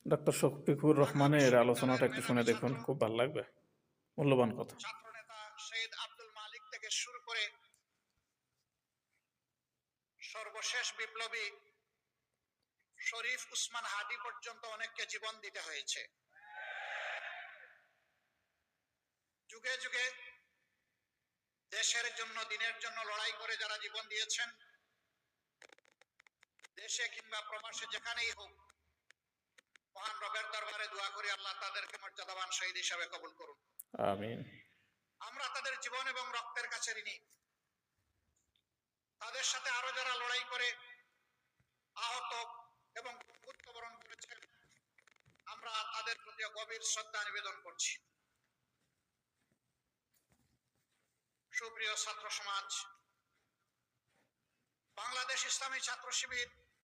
Doctor Shafiqur রহমানের আলোচনাটা একটু শুনে দেখুন, খুব ভালো লাগবে, মূল্যবান কথা। ছাত্র নেতা শহীদ আব্দুল মালিক থেকে শুরু করে সর্বশেষ বিপ্লবী শরীফ উসমান হাদি পর্যন্ত অনেককে জীবন দিতে হয়েছে। যুগে যুগে দেশের জন্য, দিনের জন্য লড়াই করে যারা জীবন দিয়েছেন, দেশে কিংবা প্রবাসে যেখানেই হোক, মহান রবের দরবারে দোয়া করি আল্লাহ তাদেরকে মর্যাদাবান শহীদ হিসাবে কবুল করুন, আমিন। আমরা তাদের জীবন এবং রক্তের কাছে ঋণী। তাদের সাথে আরো যারা লড়াই করে আহত এবং মৃত্যুবরণ করেছেন, আমরা তাদের প্রতি গভীর শ্রদ্ধা নিবেদন করছি। সুপ্রিয় ছাত্র সমাজ, বাংলাদেশ ইসলামী ছাত্র শিবির